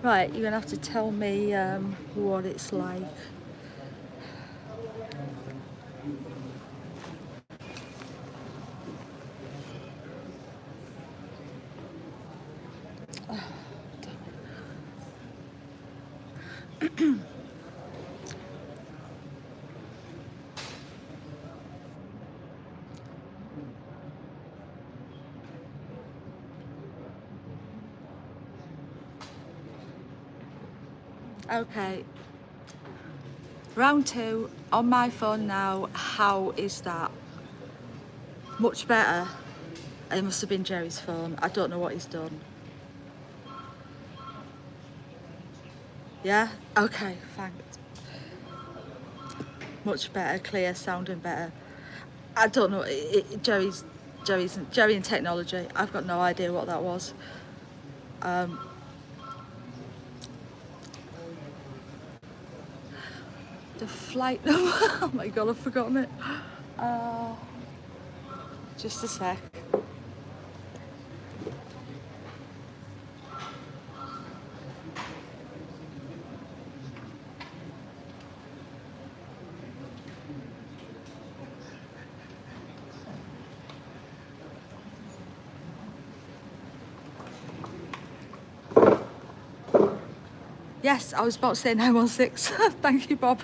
Right, you're gonna have to tell me what it's like. Okay, round 2 on my phone now. How is that? Much better. It must have been Jerry's phone. I don't know what he's done. Yeah? Okay, thanks. Much better, clear, sounding better. I don't know, Jerry and technology. I've got no idea what that was. The flight number, oh my god, I've forgotten it. Just a sec. Yes, I was about to say 916. Thank you, Bob.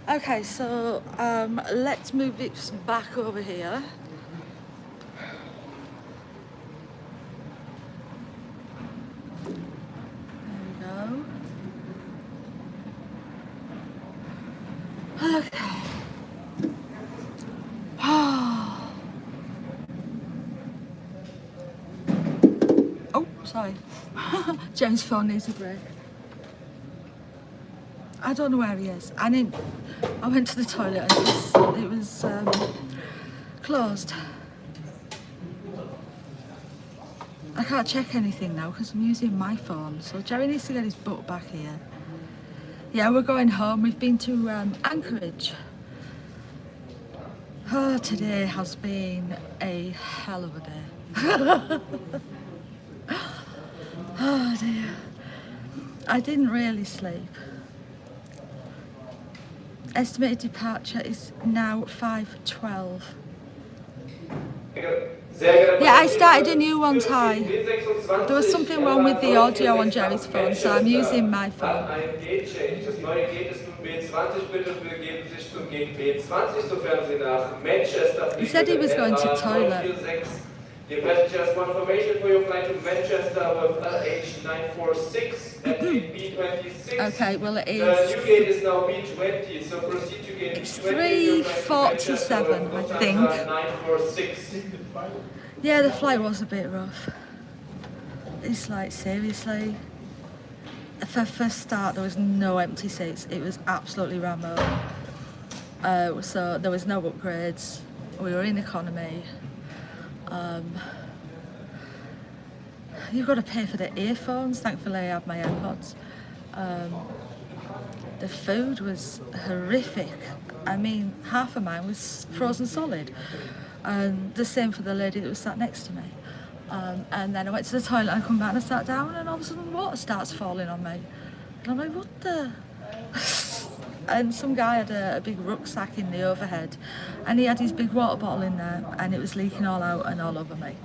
Okay, so let's move it back over here. There we go. Okay. Oh, sorry. James' phone needs a break. I don't know where he is. I went to the toilet and it was closed. I can't check anything now because I'm using my phone. So Jerry needs to get his butt back here. Yeah, we're going home. We've been to Anchorage. Oh, today has been a hell of a day. Oh dear. I didn't really sleep. Estimated departure is now 5:12. Yeah, I started a new one, Ty. There was something wrong with the audio on Jerry's phone, so I'm using my phone. He said he was going to the toilet. Dear passengers, one information for your flight to Manchester with LH946 at gate B26. Okay, well it is. The new gate is now B20, so proceed to gate B20. 3:47, I think. 946. Yeah, the flight was a bit rough. It's like, seriously. For first start, there was no empty seats. It was absolutely rammed. So there was no upgrades. We were in economy. You've got to pay for the earphones. Thankfully I have my AirPods. The food was horrific. I mean, half of mine was frozen solid, and the same for the lady that was sat next to me. And then I went to the toilet and I come back and I sat down, and all of a sudden water starts falling on me, and I'm like, what the? And some guy had a big rucksack in the overhead, and he had his big water bottle in there, and it was leaking all out and all over me.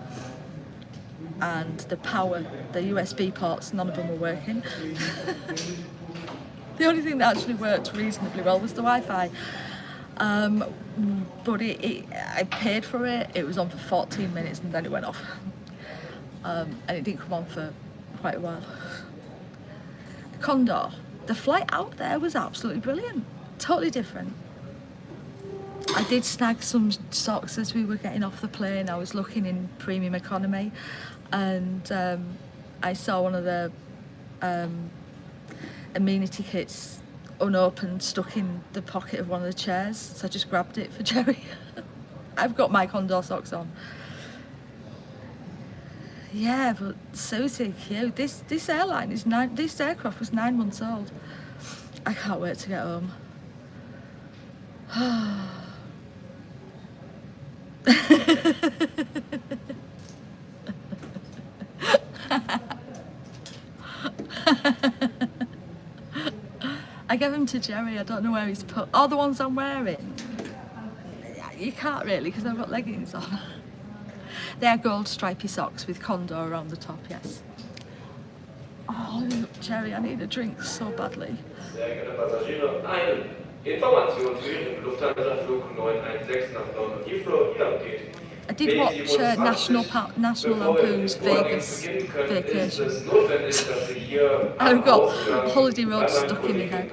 And the power, the USB ports, none of them were working. The only thing that actually worked reasonably well was the Wi-Fi. But I paid for it. It was on for 14 minutes and then it went off. And it didn't come on for quite a while. Condor. The flight out there was absolutely brilliant. Totally different. I did snag some socks as we were getting off the plane. I was looking in premium economy, and I saw one of the amenity kits unopened, stuck in the pocket of one of the chairs, so I just grabbed it for Jerry. I've got my Condor socks on. Yeah, but seriously cute. This airline is this aircraft was 9 months old. I can't wait to get home. gave them to Jerry. I don't know where he's put. Oh, the ones I'm wearing. You can't really because I've got leggings on. They're gold stripy socks with condor around the top, yes. Oh, Jerry, I need a drink so badly. Sehr geehrte Passagiere, eine Information zu Ihrem Lufthansa-Flug 916 nach London Heathrow, Ihr Update. I did watch National Lampoon's Vegas Vacation. I've got Holiday Road stuck in my head.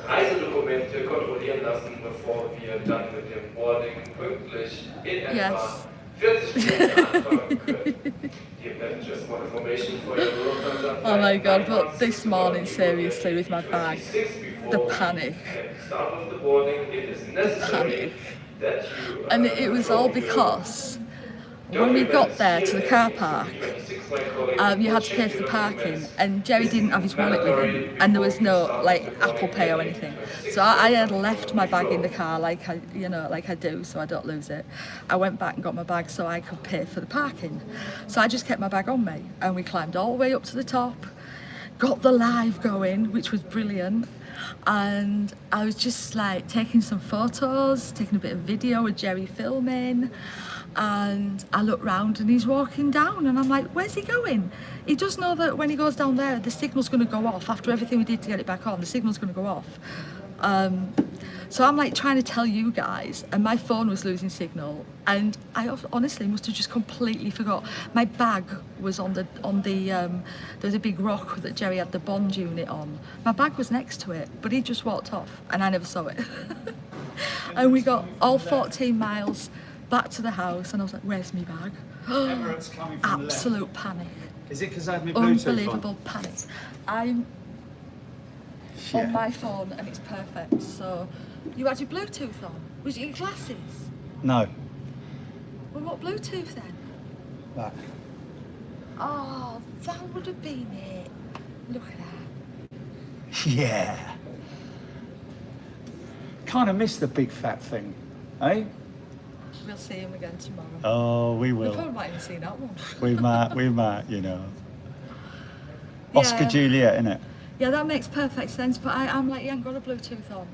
Reisedokumente kontrollieren lassen, bevor wir dann mit dem Boarding pünktlich in etwa 40 Minuten anfangen können. Just more information for your Lufthansa. Oh my god, but this morning, seriously, with my bag, the panic. The panic. And it was all because when we got there to the car park, you had to pay for the parking, and Jerry didn't have his wallet with him, and there was no like Apple Pay or anything. So I had left my bag in the car, like I do, so I don't lose it. I went back and got my bag so I could pay for the parking. So I just kept my bag on me, and we climbed all the way up to the top, got the live going, which was brilliant. And I was just like taking some photos, taking a bit of video with Jerry filming, and I look round and he's walking down and I'm like, where's he going? He does know that when he goes down there the signal's going to go off. After everything we did to get it back on, the signal's going to go off. So I'm like trying to tell you guys, and my phone was losing signal, and I honestly must have just completely forgot. My bag was on the there's a big rock that Jerry had the bond unit on. My bag was next to it, but he just walked off and I never saw it. And we got all 14 miles back to the house and I was like, where's my bag? Emirates coming from Absolute panic. Is it because I had my Bluetooth Unbelievable panic. I'm on my phone and it's perfect. So you had your Bluetooth on? Was it your glasses? No. Well, what Bluetooth then? That. Oh, that would have been it. Look at that. Yeah. Kind of missed the big fat thing, eh? We'll see him again tomorrow. Oh, we We will. probably might even see that one. we might, you know. Oscar Juliet, innit? Yeah, that makes perfect sense, but I'm like, you haven't got a Bluetooth on.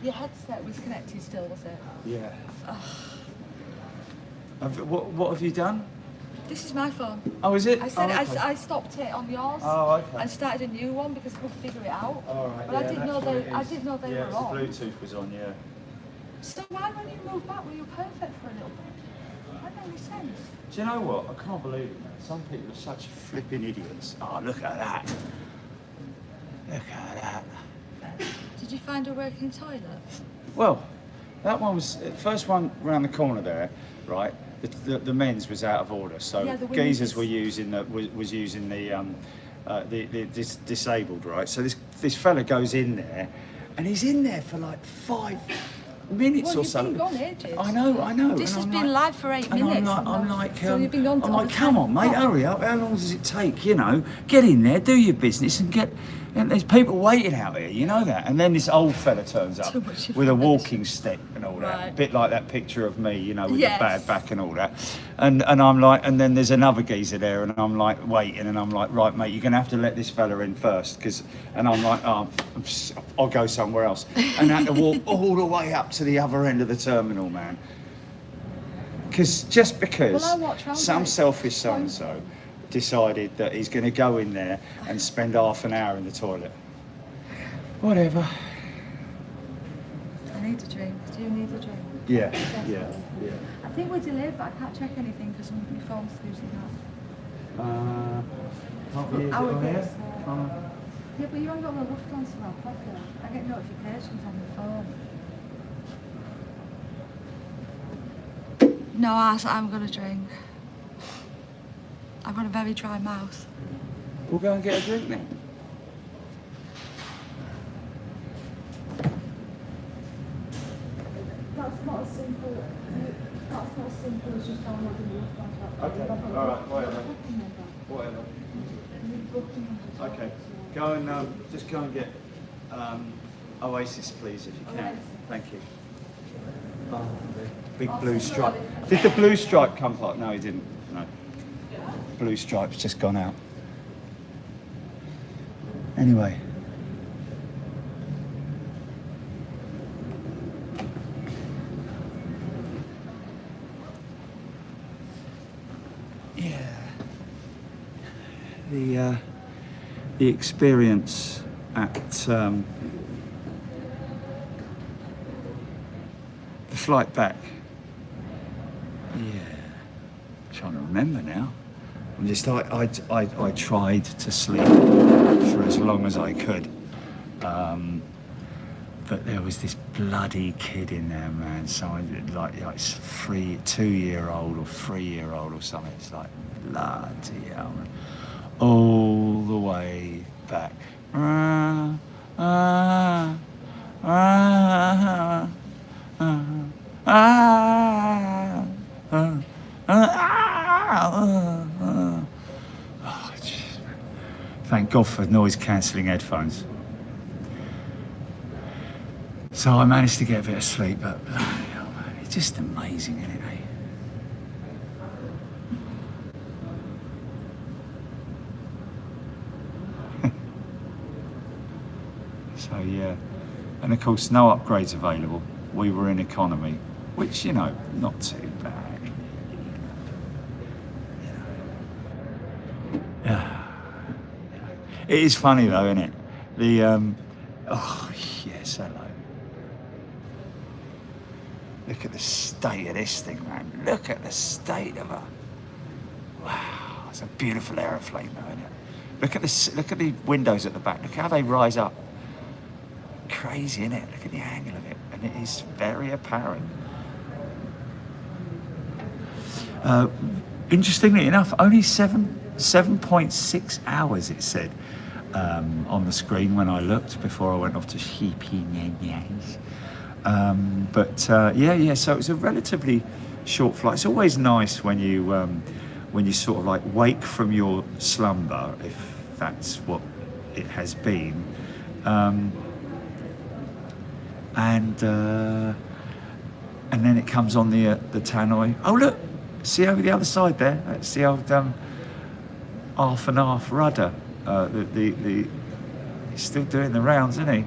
Your headset was connected still, was it? Yeah. What have you done? This is my phone. Oh, is it? I said okay. I stopped it on yours. Oh, okay. And started a new one because I couldn't figure it out. All right, But yeah, I didn't know they yeah, were on. the Bluetooth was on, yeah. So why when you moved back were you perfect for a little bit? That made any sense. Do you know what? I can't believe it, man. Some people are such flipping idiots. Oh, look at that. Look at that. Did you find a working toilet? Well, that one was the first one round the corner there, right? The men's was out of order, so Yeah, the women's geezers is- were using was using the disabled, right? So this fella goes in there, and he's in there for like 5 minutes Well, or you've so. been gone ages. I know. This and has I'm been like- live for 8 and minutes. I'm like, so you've been gone I'm all like, the come time. on, mate, hurry up. How long does it take? You know, get in there, do your business, and get. And there's people waiting out here, you know that. And then this old fella turns up Too much with a information. walking stick and all that, Right. a bit like that picture of me, you know, with Yes. the bad back and all that. And I'm like, and then there's another geezer there, and I'm like waiting, and I'm like, right, mate, you're gonna have to let this fella in first, and I'm like, oh, I'll go somewhere else, and I had to walk all the way up to the other end of the terminal, man. Just because Well, I watch round some it. selfish so and so decided that he's going to go in there and spend half an hour in the toilet. Whatever. I need a drink. Do you need a drink? Yeah. I think we're delayed, but I can't check anything because my phone's losing that. Can't we use it Our on here? bits, Yeah, but you haven't got the Lufthansa app, have you? I get notifications on the phone. No, I'm going to drink. I've got a very dry mouth. We'll go and get a drink then. That's not as simple. That's not as simple as just downloading the Lufthansa app. Okay, all right, whatever. Okay, go and just go and get Oasis, please, if you can. Oasis. Thank you. Big blue stripe. Did the blue stripe come part? No, he didn't. No. Blue stripe's just gone out. Anyway, yeah, the experience at the flight back. Yeah, trying to remember now. I'm just I tried to sleep for as long as I could. But there was this bloody kid in there, man. Someone like 2-year-old or 3-year-old or something. It's like bloody hell, man. All the way back. Oh, geez, man. Thank God for noise cancelling headphones. So I managed to get a bit of sleep, but bloody hell, man, it's just amazing, isn't it, eh? So yeah, and of course no upgrades available. We were in economy, which, you know, not too bad. Yeah. It is funny though, isn't it? The oh yes, hello. Look at the state of this thing, man. Look at the state of her. Wow, it's a beautiful aeroplane though, isn't it? Look at the windows at the back. Look how they rise up. Crazy, isn't it? Look at the angle of it, and it is very apparent. Interestingly enough, only 7.6 hours it said on the screen when I looked before I went off to sheepy. Yeah. So it was a relatively short flight. It's always nice when you sort of like wake from your slumber, if that's what it has been, and then it comes on the tannoy. Oh look, see over the other side there. That's the old half and half rudder. He's still doing the rounds, isn't he?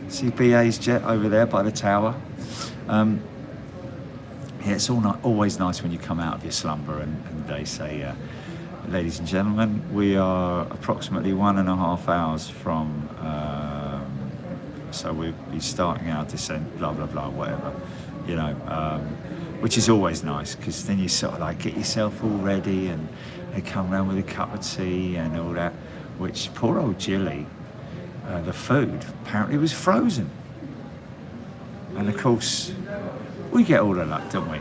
See BA's jet over there by the tower. Yeah, it's always nice when you come out of your slumber and they say, ladies and gentlemen, we are approximately 1.5 hours from, so we'll be starting our descent, blah, blah, blah, whatever, you know, which is always nice, because then you sort of like get yourself all ready and they come around with a cup of tea and all that, which poor old Jilly, the food apparently was frozen. And of course, we get all the luck, don't we?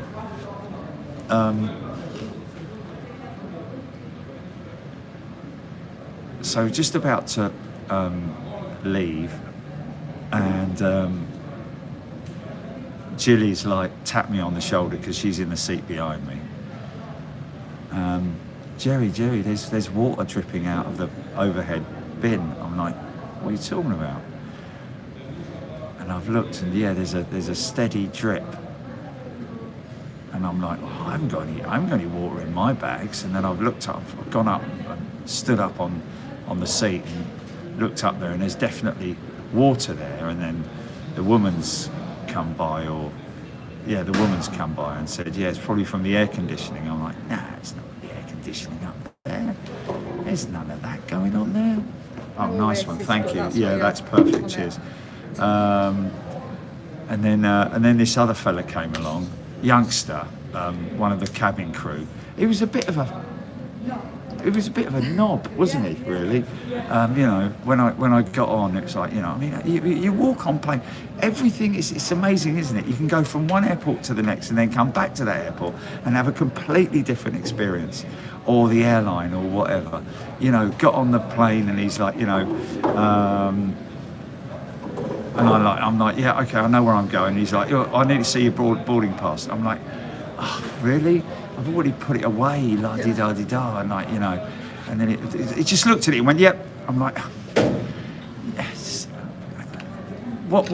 So just about to leave, and Jilly's like tapped me on the shoulder because she's in the seat behind me. Jerry, there's water dripping out of the overhead bin. I'm like, what are you talking about? And I've looked, and yeah, there's a steady drip. And I'm like, oh, I haven't got any water in my bags. And then I've looked up, I've gone up, and stood up on the seat and looked up there, and there's definitely water there. And then the woman's come by and said, yeah, it's probably from the air conditioning. I'm like, nah, it's not the air conditioning up there. There's none of that going on there. Oh, nice one, thank you. Yeah, that's perfect. Cheers. And then this other fella came along, youngster, one of the cabin crew. He was a bit of a knob, wasn't he? Really, you know. When I got on, it was like, you know, I mean, you walk on plane, everything it's amazing, isn't it? You can go from one airport to the next, and then come back to that airport and have a completely different experience, or the airline, or whatever. You know, got on the plane, and he's like, you know, and I'm like, yeah, okay, I know where I'm going. He's like, I need to see your boarding pass. I'm like, oh, really? I've already put it away, la-di-da-di-da, and like, you know, and then it just looked at it and went, yep. I'm like, yes. What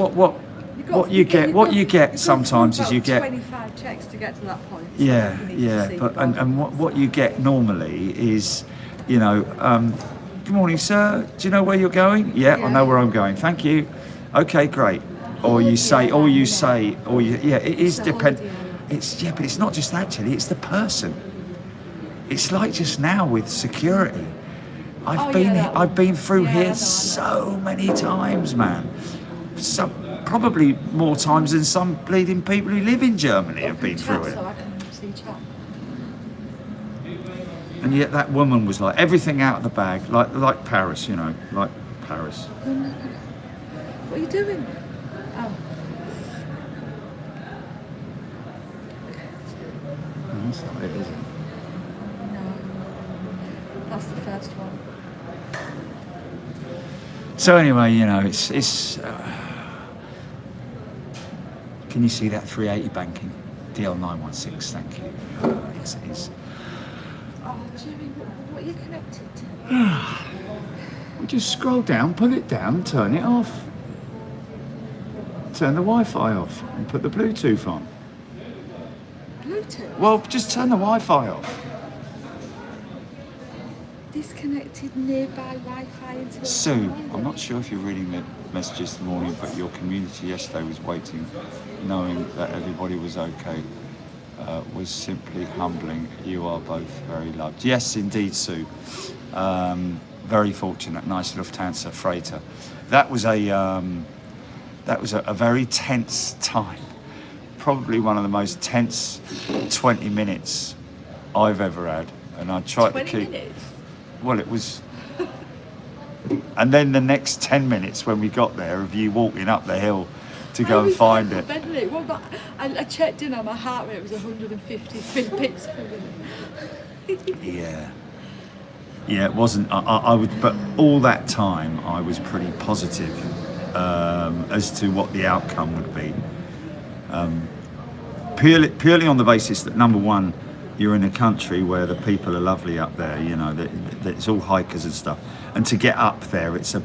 you get sometimes is you get 25 checks to get to that point. So yeah, but and what you get normally is, you know, good morning, sir. Do you know where you're going? Yeah, I know where I'm going. Thank you. Okay, great. Or you say, it is depend. But it's not just that, Chili, it's the person. it's like just now with security. Oh, yeah, that I've been one. through Yeah, I here know. so many times, man. Probably more times than some bleeding people who live in Germany have been through it. So I can see chat. And yet that woman was like everything out of the bag, like Paris, you know, like Paris. What are you doing? Oh. That's not it, is it? No. That's the first one. So anyway, you know, it's. Can you see that 380 banking? DL916, thank you. Yes, it is. Oh, Jimmy, what are you connected to? We just scroll down, pull it down, turn it off. Turn the Wi-Fi off and put the Bluetooth on. Bluetooth? Well, just turn the Wi-Fi off. Disconnected nearby Wi-Fi into the Sue, phone. I'm not sure if you're reading the messages this morning, but your community yesterday was waiting, knowing that everybody was okay, was simply humbling. You are both very loved. Yes, indeed, Sue. Very fortunate. Nice Lufthansa freighter. That was a very tense time. Probably one of the most tense 20 minutes I've ever had. And I tried to 20 keep. minutes? Well, it was. And then the next 10 minutes when we got there of you walking up the hill to go and find it. Well, but I checked in on my heart rate, it was 153 beats per minute. Yeah. Yeah, it wasn't. I would, but all that time I was pretty positive as to what the outcome would be. Purely on the basis that, number one, you're in a country where the people are lovely up there, you know, it's all hikers and stuff. And to get up there, it's a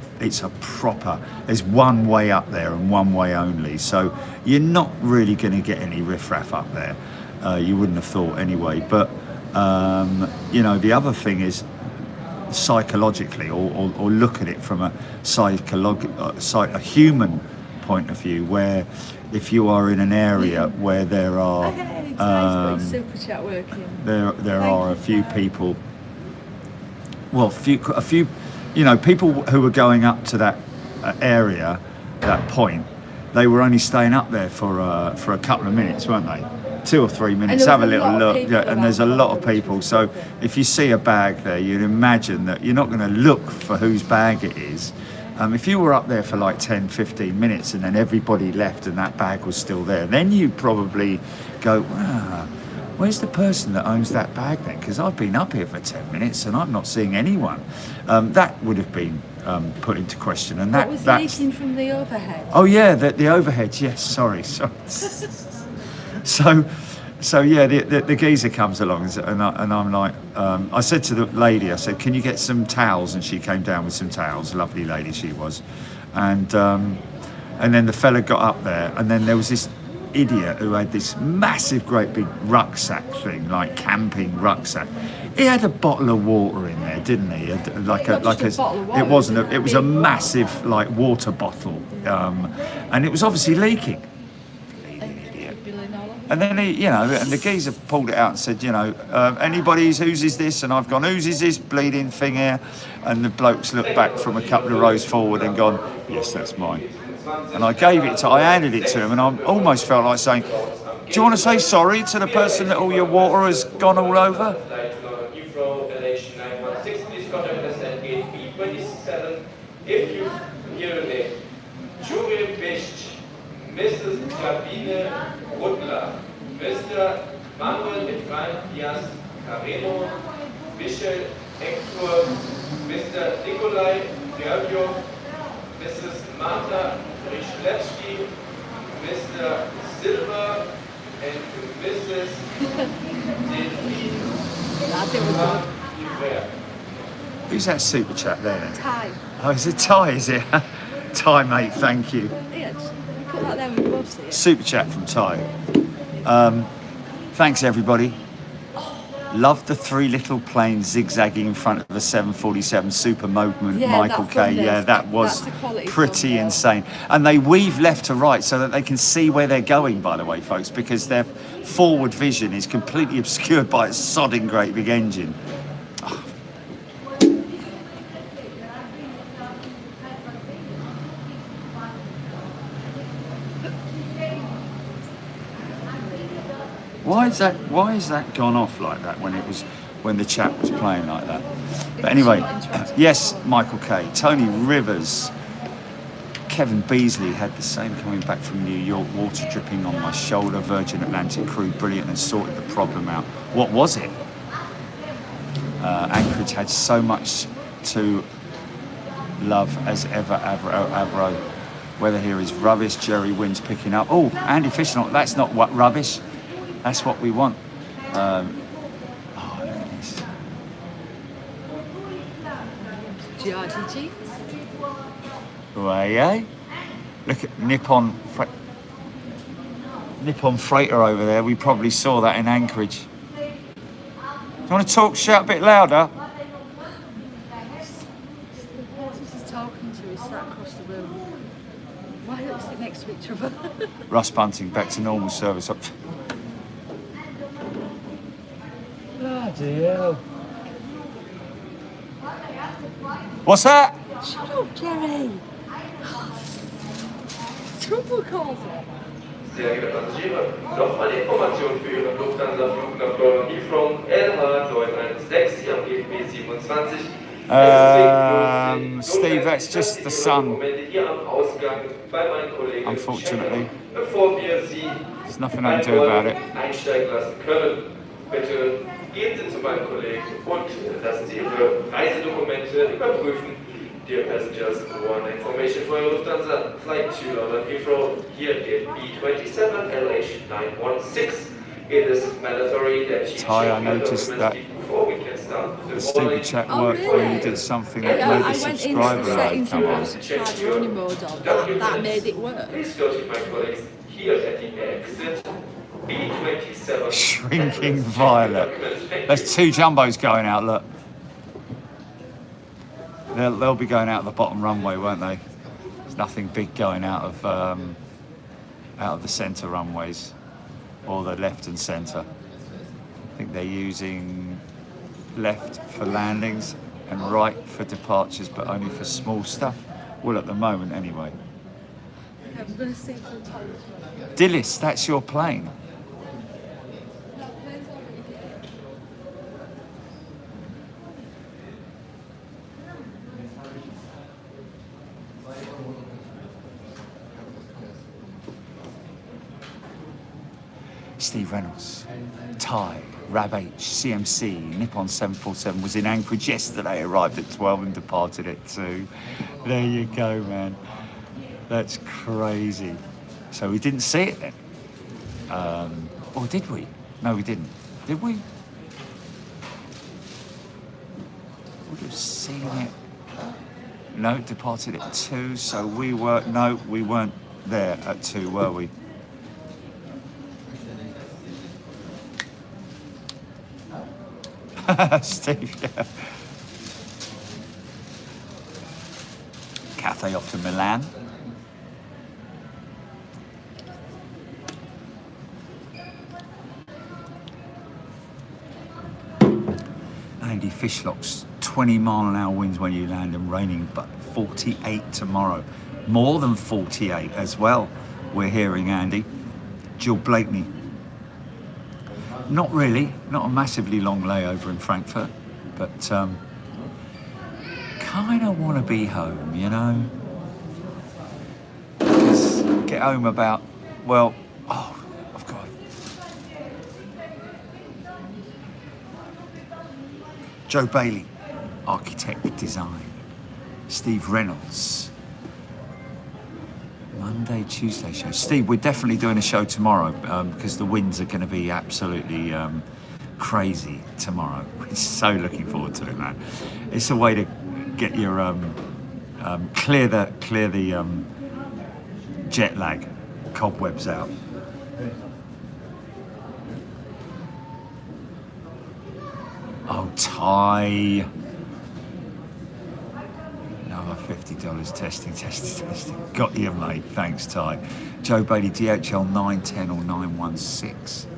proper, there's one way up there and one way only. So you're not really going to get any riffraff up there. You wouldn't have thought anyway. But, you know, the other thing is psychologically, or look at it from a human point of view, where if you are in an area where there are Super chat working. there are a few people, well, a few, you know, people who were going up to that area, that point, they were only staying up there for a couple of minutes, weren't they? 2 or 3 minutes, have a little look, yeah, and there's a lot of people. So if you see a bag there, you'd imagine that you're not going to look for whose bag it is. If you were up there for like 10, 15 minutes and then everybody left and that bag was still there, then you'd probably go, where's the person that owns that bag then? Because I've been up here for 10 minutes and I'm not seeing anyone. That would have been put into question. And What was leaking from the overhead? Oh yeah, the overhead, yes, sorry. So yeah, the geezer comes along and I'm like, I said to the lady, I said, can you get some towels? And she came down with some towels, lovely lady she was. And then the fella got up there, and then there was this idiot who had this massive, great big rucksack thing, like camping rucksack. He had a bottle of water in there, didn't he? It wasn't. It was a massive, like, water bottle, and it was obviously leaking. And then he, you know, and the geezer pulled it out and said, you know, whose is this? And I've gone, whose is this bleeding thing here? And the bloke's looked back from a couple of rows forward and gone, yes, that's mine. And I handed it to him, and I almost felt like saying, do you want to say sorry to the person that all your water has gone all over? Heathrow, Aviation 916, please contact us at gate B27 if you hear a name. Jury Bicht, Mrs. Sabine Rudler, Mr. Manuel Efraim Diaz Carreno, Michel Hector, Mr. Nikolai Georgiev, Mrs. Marta Ryszlewski, Mr. Silver, and Mrs. Delphine Hubert. Who's that super chat there then? Ty. Oh, is it Ty, is it? Ty, mate, thank you. Yeah, just put that there with above, see it. Super chat from Ty. Thanks, everybody. Loved the 3 little planes zigzagging in front of a 747 super movement, Yeah, Michael that K. thumbnail. Yeah, that was That's a quality pretty thumbnail. insane. And they weave left to right so that they can see where they're going, by the way, folks, because they're forward vision is completely obscured by its sodding great big engine. Why is that gone off like that when the chap was playing like that? But anyway, yes, Michael Kay, Tony Rivers, Kevin Beasley had the same coming back from New York, water dripping on my shoulder, Virgin Atlantic crew, brilliant, and sorted the problem out. What was it? Anchorage had so much to love as ever, Avro. Weather here is rubbish, Jerry Wynn's picking up. Oh, Andy Fisher, that's not what rubbish. That's what we want. Oh, look at this. GRDG. Hey, look at Nippon Freighter over there. We probably saw that in Anchorage. Do you want to talk? Shout a bit louder. The person she's talking to is sat across the room. Why don't we sit next to each other? Russ Bunting, back to normal service. Bloody hell. What's that? Shut up, Jerry. Trouble calls it. Sehr geehrte Passagiere, nochmal die Information für Ihren Lufthansa-Flug nach London Heathrow LH916, Sie haben GFB 27. Steve, that's just the sun. Unfortunately. Bevor wir Sie There's nothing I can do about it. einsteigen lassen können, bitte gehen Sie zu meinem Kollegen und lassen Sie Ihre Reisedokumente überprüfen. Dear passengers, one information for your Lufthansa flight to London Heathrow, here at B27 LH916. It is mandatory that you Ty, I check your noticed documents that before we can start the the stupid boarding. chat Oh, worked really? when you did something that Yeah, made the I went into subscriber the light settings come and on. tried running mode on. That made it work. Please go to my colleagues here at the exit B27. Shrinking violet. There's two jumbos going out, look. They'll be going out the bottom runway, won't they? There's nothing big going out of the centre runways, or the left and centre. I think they're using left for landings and right for departures, but only for small stuff. Well, at the moment, anyway. I'm going to see some time. Dillis, that's your plane. Steve Reynolds, Thai, Rab H, CMC, Nippon 747 was in Anchorage yesterday, arrived at 12 and departed at 2. There you go, man. That's crazy. So we didn't see it then. Or did we? No, we didn't. Did we? Would have seen it. No, departed at 2, so we weren't there at 2, were we? Steve, yeah. Cathay off to Milan. Andy Fishlock's 20-mile-an-hour winds when you land and raining, but 48 tomorrow. More than 48 as well, we're hearing, Andy. Jill Blakeney. Not really, not a massively long layover in Frankfurt, but kind of want to be home, you know? Just get home about, well, oh, I've got Joe Bailey, architect design. Steve Reynolds. Monday, Tuesday show. Steve, we're definitely doing a show tomorrow because the winds are going to be absolutely crazy tomorrow. We're so looking forward to it, man. It's a way to get your clear the jet lag cobwebs out. Oh, Ty. $50 testing. Got you, mate. Thanks, Ty. Joe Bailey, DHL 910 or 916.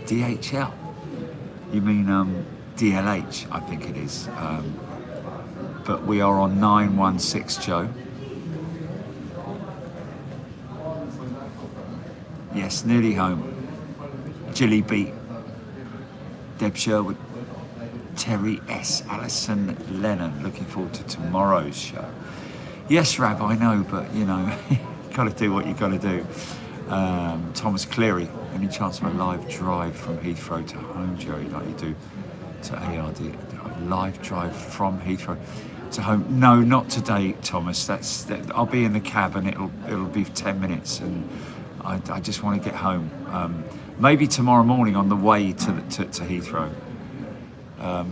DHL. You mean DLH, I think it is. But we are on 916, Joe. Yes, nearly home. Gilly beat Deb Sherwood, Terry S, Alison Lennon. Looking forward to tomorrow's show. Yes, Rab, I know, but you know, you got to do what you got to do. Thomas Cleary, any chance of a live drive from Heathrow to home, Jerry, like you do to ARD? A live drive from Heathrow to home? No, not today, Thomas. I'll be in the cab and it'll be 10 minutes, and I just want to get home. Maybe tomorrow morning on the way to Heathrow.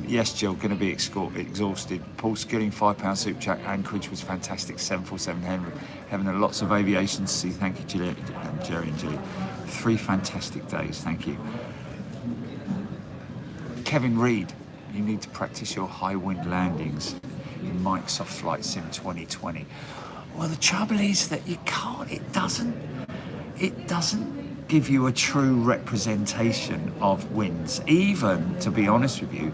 Yes, Jill, going to be exhausted. Paul Skilling, £5 super chat. Anchorage was fantastic. 747 Henry. Having lots of aviation to see. Thank you, Jerry and Gilly. 3 fantastic days. Thank you. Kevin Reed, you need to practice your high wind landings in Microsoft Flight Sim 2020. Well, the trouble is that you can't. It doesn't give you a true representation of winds, even, to be honest with you.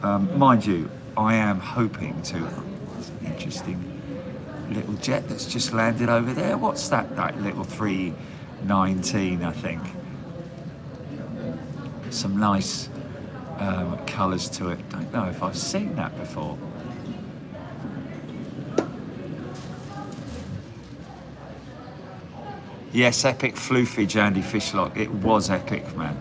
Mind you, I am hoping to... That's an interesting little jet that's just landed over there. What's that little 319, I think. Some nice colours to it. Don't know if I've seen that before. Yes, epic floofage, Andy Fishlock. It was epic, man.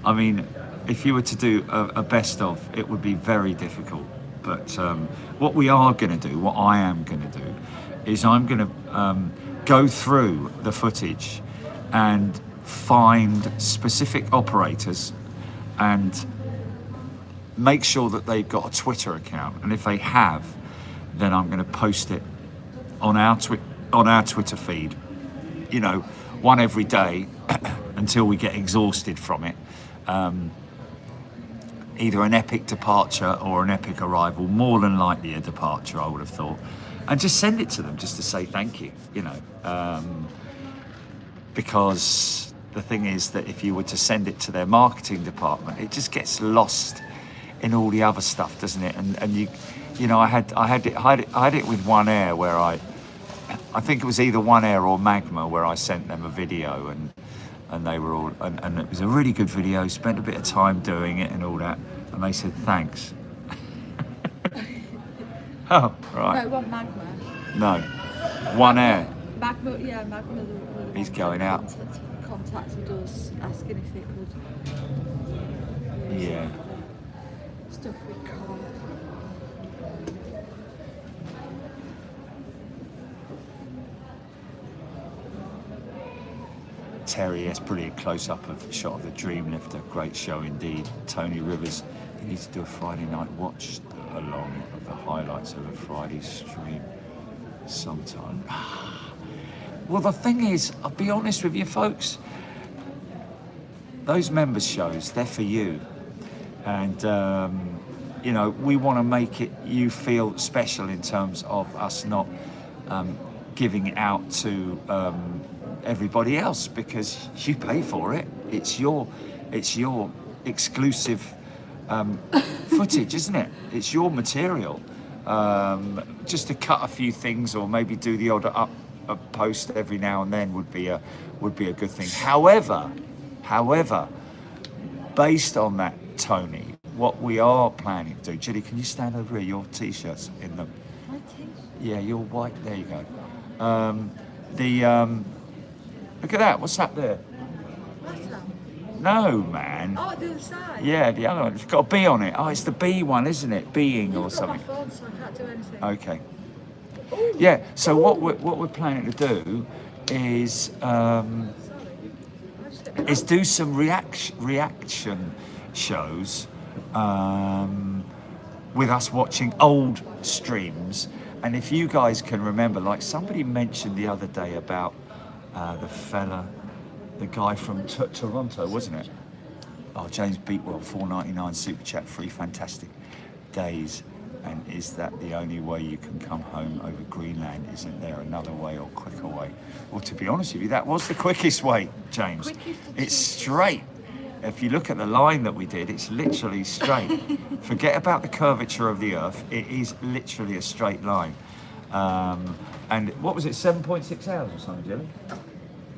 I mean, if you were to do a best of, it would be very difficult. But what we are going to do, what I am going to do, is I'm going to go through the footage and find specific operators and make sure that they've got a Twitter account. And if they have, then I'm going to post it on our Twitter feed. You know, one every day until we get exhausted from it. Either an epic departure or an epic arrival, more than likely a departure, I would have thought. And just send it to them just to say thank you, you know. Because the thing is that if you were to send it to their marketing department, it just gets lost in all the other stuff, doesn't it? And you know, I had it with One Air where I think it was either One Air or Magma where I sent them a video and they were all, and it was a really good video, spent a bit of time doing it and all that, and they said thanks. Oh, right. No, it wasn't Magma. No, One Air. Magma, yeah, Magma. He's going out. Contacted us asking if they could. Yeah. Stuff we can't. Terry, yes, brilliant close-up of shot of the Dreamlifter. Great show indeed. Tony Rivers, you need to do a Friday night watch along of the highlights of a Friday stream sometime. Well, the thing is, I'll be honest with you folks, those members shows, they're for you. And, you know, we want to make it you feel special in terms of us not giving it out to everybody else, because you pay for it. It's your exclusive footage, isn't it? It's your material. Just to cut a few things or maybe do the odd up a post every now and then would be a good thing. However, based on that, Tony, what we are planning to do, Judy, can you stand over here? Your t-shirts in them. My t-shirt? Yeah, you're white. There you go. Look at that. What's that there? What's that? No, man. Oh, the other side? Yeah, the other one. It's got a B on it. Oh, it's the B one, isn't it? Being or You've got something. my phone, so I can't do anything. Okay. Ooh. Yeah. So what we're planning to do is do some reaction shows with us watching old streams. And if you guys can remember, like somebody mentioned the other day about the guy from Toronto, wasn't it? Oh, James Beatwell, $4.99 super chat, 3 fantastic days. And is that the only way you can come home over Greenland? Isn't there another way or quicker way? Well, to be honest with you, that was the quickest way, James. It's straight. if you look at the line that we did, it's literally straight. Forget about the curvature of the Earth. It is literally a straight line. And what was it, 7.6 hours or something, Jilly?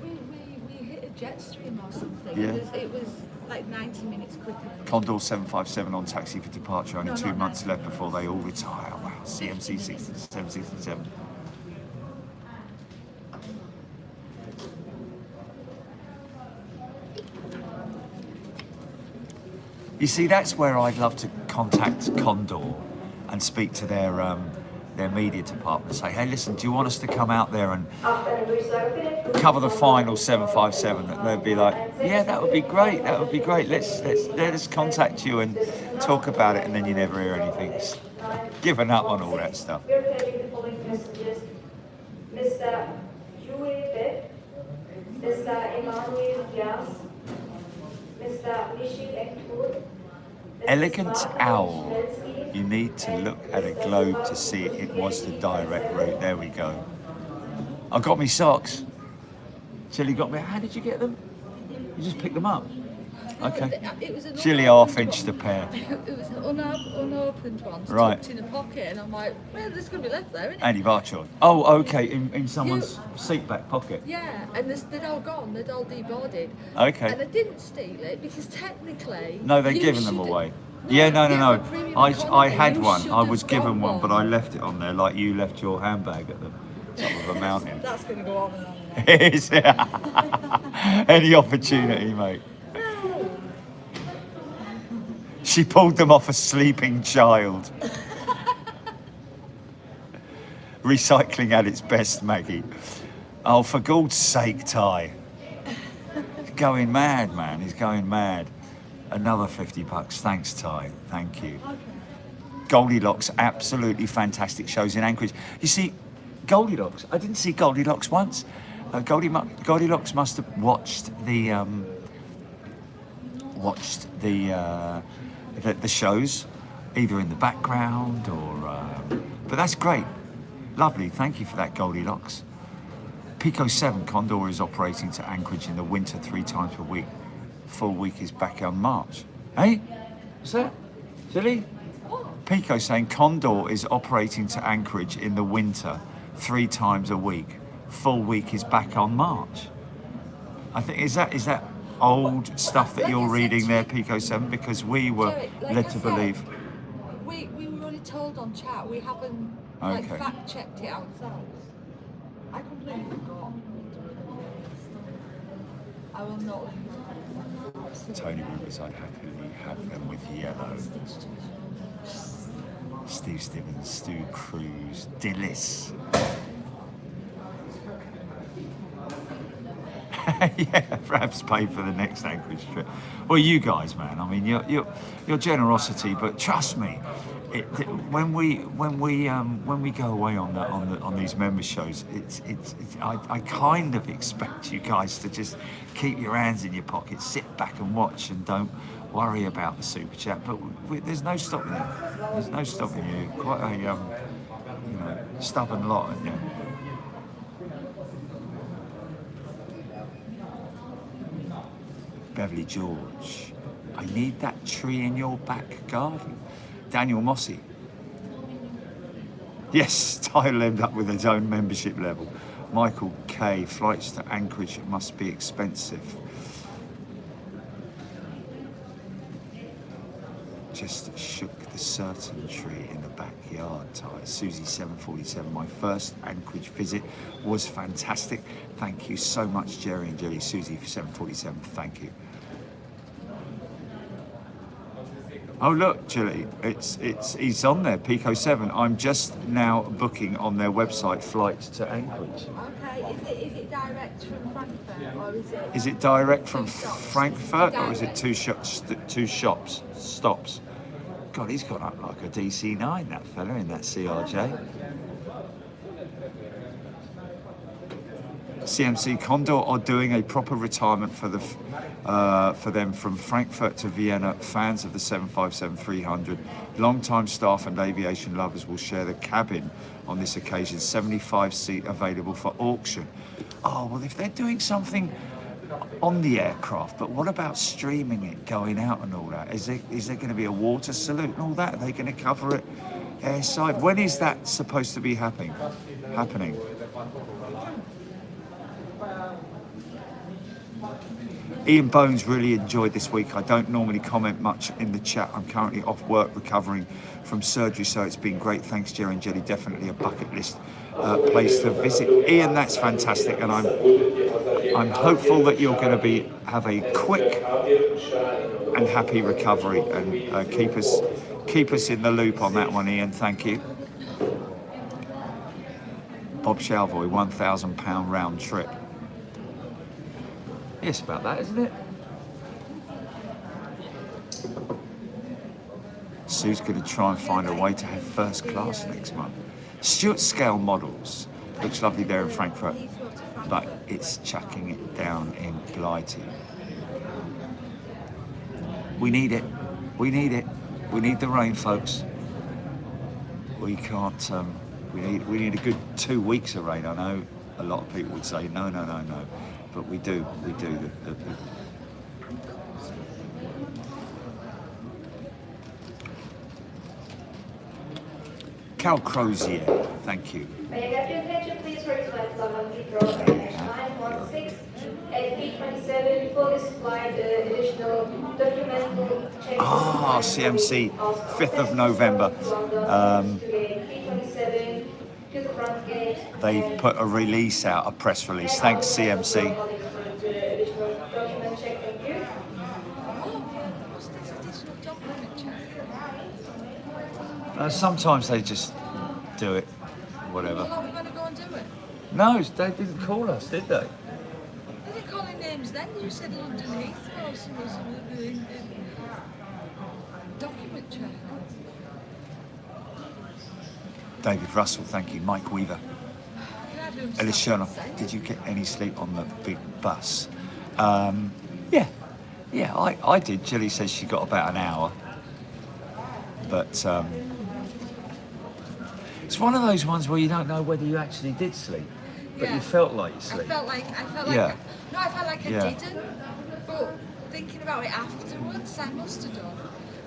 We hit a jet stream or something. Yeah. It was like 90 minutes quicker. Condor 757 on taxi for departure. Only No, 2 not months 90. left before they all retire. Wow, CMC 767. You see, that's where I'd love to contact Condor and speak to their media department and say, hey, listen, do you want us to come out there and cover the final 757? And they'd be like, yeah, that would be great. That would be great. Let us contact you and talk about it. And then you never hear anything. It's given up on all that stuff. We're pending the following messages. Mr. Yuri Beck, Mr. Emanuel Diaz, Mr. Nishit Ektur, Elegant Owl. You need to look at a globe to see it. It was the direct route. There we go. I got me socks. Chilly got me. How did you get them? You just picked them up. Okay. It was an Chilly unopened half-inched a one. pair. It was an unopened one, Right. tucked in a pocket, and I'm like, well, there's going to be left there, isn't it? Andy Barchard. Oh, okay. In someone's seat back pocket. Yeah, and they'd all gone, they'd all deboarded. Okay. And I didn't steal it because technically. No, they've you given them should- away. No, Yeah, no. for premium I economy, had you one. should I have was got given one, but I left it on there like you left your handbag at the top of a mountain. That's going to go on and on and on. It is. Any opportunity, mate. She pulled them off a sleeping child. Recycling at its best, Maggie. Oh, for God's sake, Ty. He's going mad, man. He's going mad. Another $50. Thanks, Ty. Thank you. Goldilocks, absolutely fantastic shows in Anchorage. You see, Goldilocks, I didn't see Goldilocks once. Goldilocks must have watched the shows, either in the background or. But that's great, lovely. Thank you for that, Goldilocks. Pico 7 Condor is operating to Anchorage in the winter 3 times per week. Full week is back on March. Hey, what's that? Silly? Pico saying Condor is operating to Anchorage in the winter 3 times a week. Full week is back on March. I think is that old stuff that Like you're I said reading to there, you- Pico 7, because we were Jerry, like led I to said, believe. We were only told on chat, we haven't Okay. fact checked it ourselves. I completely forgot. I will not. Tony Rivers, I'd happily have them with yellow. Steve Stevens, Stu Cruz, Dillis. Yeah, perhaps pay for the next Anchorage trip. Well, you guys, man. I mean, your generosity, but trust me, when we go away on these member shows, I kind of expect you guys to just keep your hands in your pockets, sit back and watch, and don't worry about the super chat. But there's no stopping you. There's no stopping you. Quite a stubborn lot, aren't you? Beverly George, I need that tree in your back garden. Daniel Mossy. Yes, Tyler ended up with his own membership level. Michael K, flights to Anchorage must be expensive. Just shook the certain tree in the backyard, Ty. Susie 747, my first Anchorage visit was fantastic. Thank you so much, Jerry and Jerry. Susie for 747, thank you. Oh look, Chile, it's on there, Pico 7. I'm just now booking on their website flights to Anchorage. Okay, is it direct from Frankfurt or is it? Is it direct from Two stops. Frankfurt or is it Direct. two stops? God, he's got up like a DC-9, that fella in that CRJ. CMC Condor are doing a proper retirement for them from Frankfurt to Vienna. Fans of the 757-300, long-time staff and aviation lovers will share the cabin on this occasion. 75 seat available for auction. Oh well, if they're doing something on the aircraft, but what about streaming it, going out and all that? Is there going to be a water salute and all that? Are they going to cover it airside? When is that supposed to be happening? Ian Bones really enjoyed this week. I don't normally comment much in the chat. I'm currently off work recovering from surgery, so it's been great. Thanks, Jerry and Jelly. Definitely a bucket list place to visit. Ian, that's fantastic, and I'm hopeful that you're going to have a quick and happy recovery, and keep us in the loop on that one, Ian. Thank you. Bob Shalvoy, £1,000 round trip. Yes, about that, isn't it? Sue's going to try and find a way to have first class next month. Stuart Scale Models. Looks lovely there in Frankfurt, but it's chucking it down in Blighty. We need it. We need it. We need the rain, folks. We can't... we need a good 2 weeks of rain. I know a lot of people would say, no. But we do. Cal Crozier, thank you. May I have your attention, please, for flight level Heathrow H916 at B27 for this flight, additional documental check. CMC, 5th of November. They've put a release out, a press release. Thanks, CMC. Sometimes they just do it, whatever. Well, are we going to go and do it? No, they didn't call us, did they? They didn't call any names then. You said London Heathrow, so document check. David Russell, thank you. Mike Weaver. Ellis Chernoff, did you get any sleep on the big bus? Yeah, I did. Jilly says she got about an hour. But it's one of those ones where you don't know whether you actually did sleep, but you felt like you slept. I felt like Yeah. I felt like I Yeah. didn't, but thinking about it afterwards, I must have done,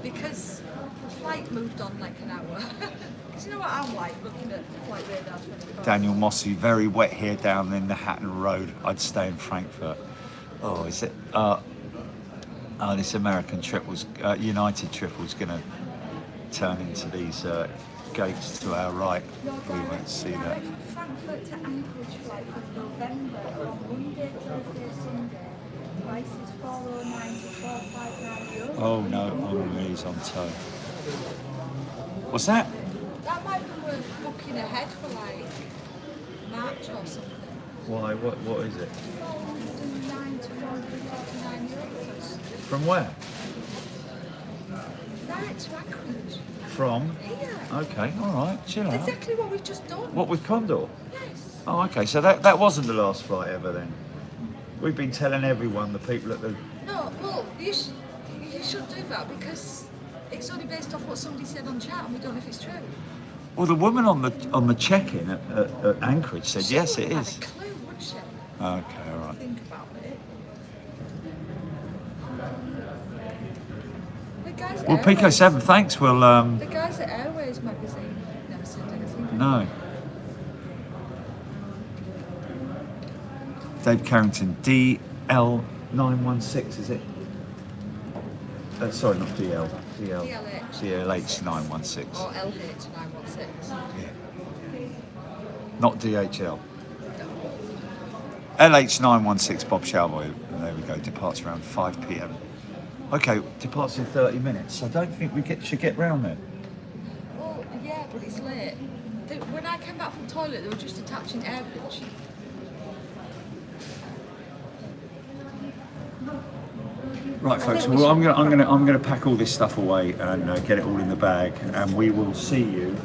because the flight moved on like an hour. Because you know what I'm like, looking at flight radar 24. Daniel Mossy, very wet here down in the Hatton Road. I'd stay in Frankfurt. Oh, is it? This American trip was, United trip was going to turn into these gates to our right. We won't see that. Frankfurt to Anchorage flight for November on Monday, Tuesday, Sunday. Price is €409 to €459. Oh no, Henri's on tow. What's that? That might be worth booking ahead for like March or something. Why? What is it? €409 to €449. From where? Direct to Anchorage. From? Here. Okay, all right, chill out. Exactly what we've just done. What, with Condor? Yes. Oh, okay, so that wasn't the last flight ever then? We've been telling everyone, the people at the... No, well, you should do that, because it's only based off what somebody said on chat and we don't know if it's true. Well, the woman on the check-in at Anchorage said, She yes, it wouldn't is. have had a clue, would she? Okay, all right. Think about it. The guys at Well, Pico Airways- 7, thanks. We'll, The guys at Airways magazine never said anything. no. Dave Carrington, DL916, is it? Sorry, not DL. DLH 916. Or LH 916. Yeah. Not DHL. LH 916, Bob Shalvoy. There we go. Departs around 5 p.m. Okay, departs in 30 minutes. I don't think we should get round there. Well, yeah, but it's late. When I came back from the toilet, they were just attaching AirBridge. Right, folks. Well, I'm gonna pack all this stuff away and get it all in the bag, and we will see you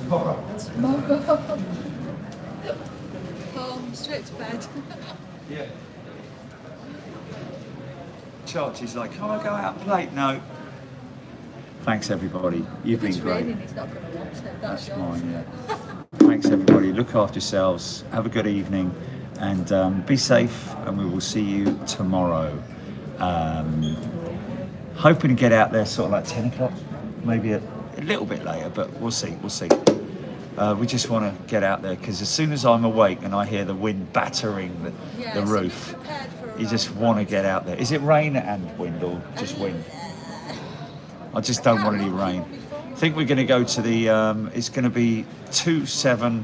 Tomorrow. Home, straight to bed. Yeah. Chargie's like, can I go out and play? No. Thanks, everybody. You've If it's been great. raining, he's not going to want it. That's yours. Mine, yeah. Thanks, everybody. Look after yourselves. Have a good evening. And be safe, and we will see you tomorrow. Hoping to get out there sort of like 10 o'clock, maybe a little bit later, but we'll see. We just want to get out there because as soon as I'm awake and I hear the wind battering the roof, you just want to get out there. Is it rain and wind or just wind? I just don't want any rain. I think we're going to go to the, it's going to be 2-7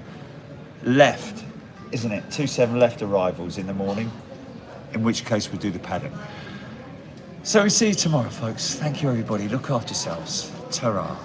left, isn't it? 2-7 left arrivals in the morning, in which case we'll do the paddock. So we'll see you tomorrow, folks. Thank you, everybody. Look after yourselves. Ta-ra.